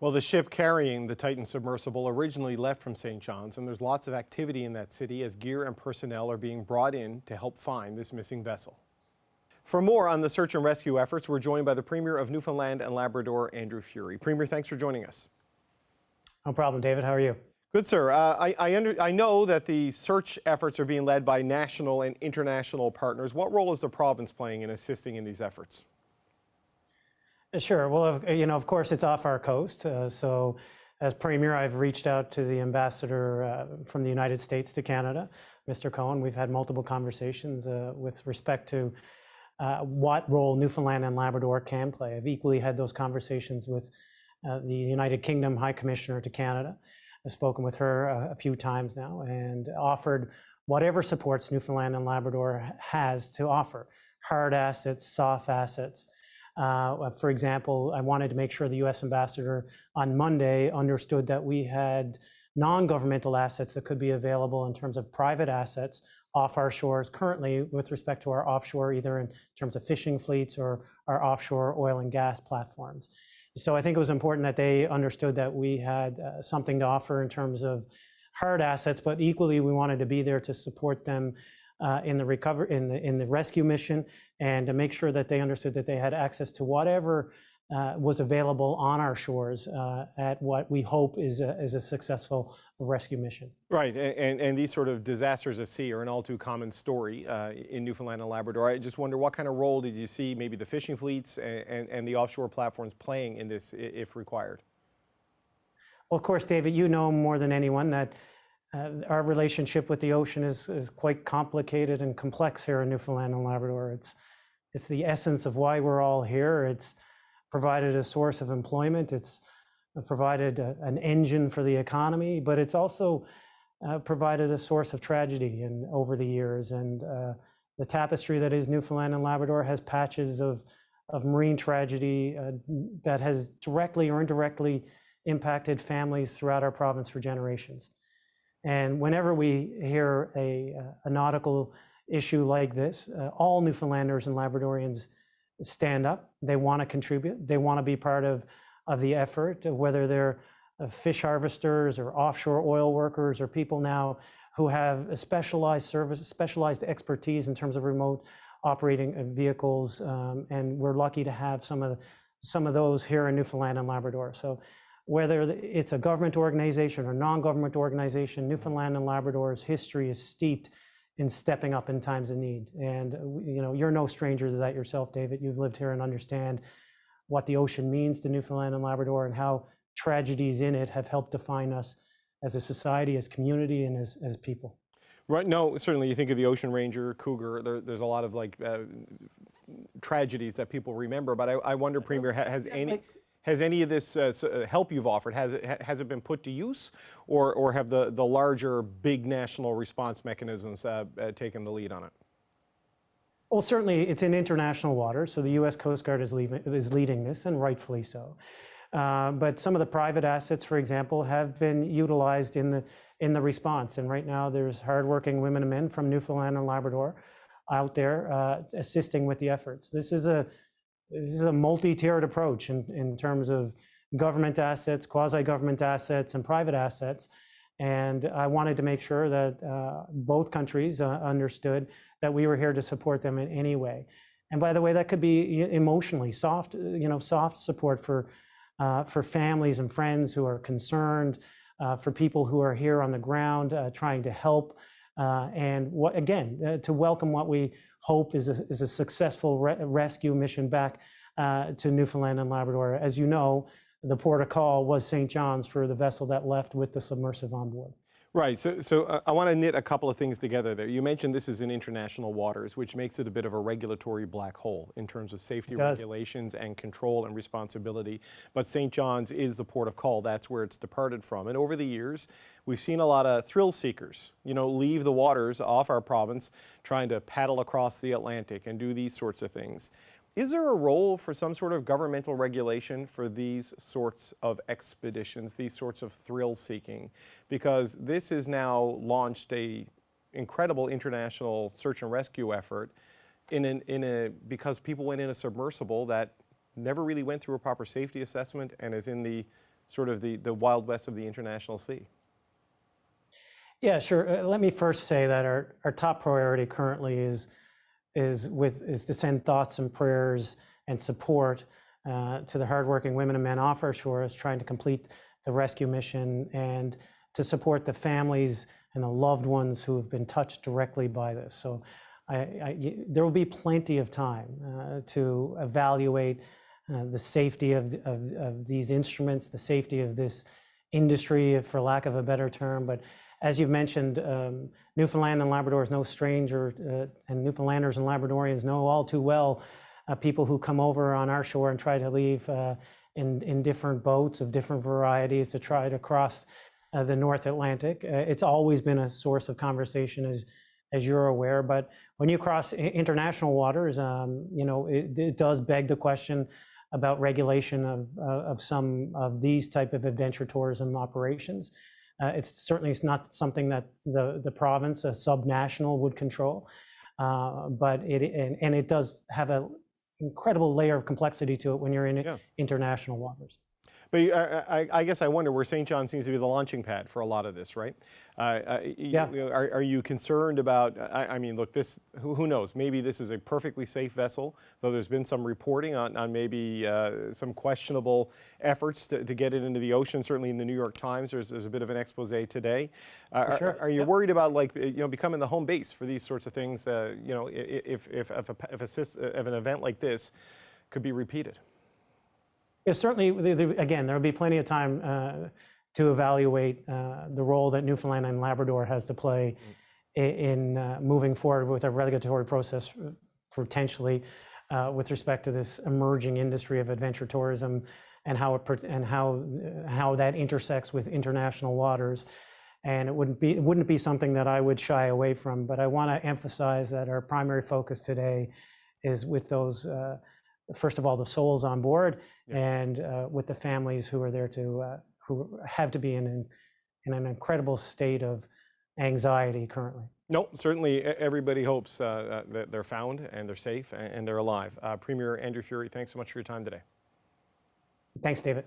Well, the ship carrying the Titan submersible originally left from St. John's, and there's lots of activity in that city as gear and personnel are being brought in to help find this missing vessel. For more on the search and rescue efforts, we're joined by the Premier of Newfoundland and Labrador, Andrew Furey. Premier, thanks for joining us. No problem, David. How are you? Good, sir. I know that the search efforts are being led by national and international partners. What role is the province playing in assisting in these efforts? Sure. Well, of course, it's off our coast. So as Premier, I've reached out to the ambassador from the United States to Canada, Mr. Cohen. We've had multiple conversations with respect to what role Newfoundland and Labrador can play. I've equally had those conversations with the United Kingdom High Commissioner to Canada. I've spoken with her a few times now and offered whatever supports Newfoundland and Labrador has to offer, hard assets, soft assets. For example, I wanted to make sure the U.S. ambassador on Monday understood that we had non-governmental assets that could be available in terms of private assets off our shores currently with respect to our offshore, either in terms of fishing fleets or our offshore oil and gas platforms. So I think it was important that they understood that we had something to offer in terms of hard assets, but equally we wanted to be there to support them in the rescue mission, and to make sure that they understood that they had access to whatever was available on our shores at what we hope is a successful rescue mission. Right, and these sort of disasters at sea are an all too common story in Newfoundland and Labrador. I just wonder, what kind of role did you see maybe the fishing fleets and the offshore platforms playing in this, if required? Well, of course, David, you know more than anyone that our relationship with the ocean is quite complicated and complex here in Newfoundland and Labrador. It's the essence of why we're all here. It's provided a source of employment. It's provided an engine for the economy, but it's also provided a source of tragedy over the years. And the tapestry that is Newfoundland and Labrador has patches of marine tragedy that has directly or indirectly impacted families throughout our province for generations. And whenever we hear a nautical issue like this, all Newfoundlanders and Labradorians stand up. They want to contribute. They want to be part of the effort, whether they're fish harvesters or offshore oil workers or people now who have a specialized expertise in terms of remote operating vehicles. And we're lucky to have some of those here in Newfoundland and Labrador. So whether it's a government organization or non-government organization, Newfoundland and Labrador's history is steeped in stepping up in times of need. And you're no stranger to that yourself, David. You've lived here and understand what the ocean means to Newfoundland and Labrador and how tragedies in it have helped define us as a society, as community, and as people. Right. No, certainly you think of the Ocean Ranger, Cougar, there's a lot of tragedies that people remember, but I wonder, Premier, has any of this help you've offered, has it been put to use, or have the larger, big national response mechanisms taken the lead on it? Well, certainly it's in international waters, so the U.S. Coast Guard is leading this, and rightfully so. But some of the private assets, for example, have been utilized in the response, and right now there's hardworking women and men from Newfoundland and Labrador out there assisting with the efforts. This is a multi-tiered approach in terms of government assets, quasi-government assets, and private assets. And I wanted to make sure that both countries understood that we were here to support them in any way. And by the way, that could be emotionally soft support for families and friends who are concerned, for people who are here on the ground trying to help, and to welcome what we hope is a successful rescue mission back to Newfoundland and Labrador. As you know, the port of call was St. John's for the vessel that left with the submersible on board. Right. So I want to knit a couple of things together there. You mentioned this is in international waters, which makes it a bit of a regulatory black hole in terms of safety regulations and control and responsibility. But St. John's is the port of call. That's where it's departed from. And over the years, we've seen a lot of thrill seekers, leave the waters off our province, trying to paddle across the Atlantic and do these sorts of things. Is there a role for some sort of governmental regulation for these sorts of expeditions, these sorts of thrill seeking? Because this has now launched a incredible international search and rescue effort because people went in a submersible that never really went through a proper safety assessment and is in the sort of the Wild West of the international sea? Yeah, sure. Let me first say that our top priority currently is to send thoughts and prayers and support to the hardworking women and men off our shores trying to complete the rescue mission, and to support the families and the loved ones who have been touched directly by this. So there will be plenty of time to evaluate the safety of these instruments, the safety of this industry, for lack of a better term. But as you've mentioned, Newfoundland and Labrador is no stranger, and Newfoundlanders and Labradorians know all too well people who come over on our shore and try to leave in different boats of different varieties to try to cross the North Atlantic. It's always been a source of conversation, as you're aware. But when you cross international waters, it does beg the question about regulation of some of these type of adventure tourism operations. It's certainly not something that the province, a subnational, would control, but it does have an incredible layer of complexity to it when you're in international waters. But I guess I wonder where St. John seems to be the launching pad for a lot of this, right? Are you concerned about, I mean, look, this, who knows, maybe this is a perfectly safe vessel, though there's been some reporting on maybe some questionable efforts to get it into the ocean. Certainly in the New York Times, there's a bit of an expose today. Are you worried about, like, becoming the home base for these sorts of things, if an event like this could be repeated? Yeah, certainly, again, there will be plenty of time to evaluate the role that Newfoundland and Labrador has to play in moving forward with a regulatory process, potentially with respect to this emerging industry of adventure tourism, and how that intersects with international waters. And it wouldn't be something that I would shy away from. But I want to emphasize that our primary focus today is with those. First of all, the souls on board, and with the families who are there who have to be in an incredible state of anxiety currently. No, certainly everybody hopes that they're found and they're safe and they're alive. Premier Andrew Furey, thanks so much for your time today. Thanks, David.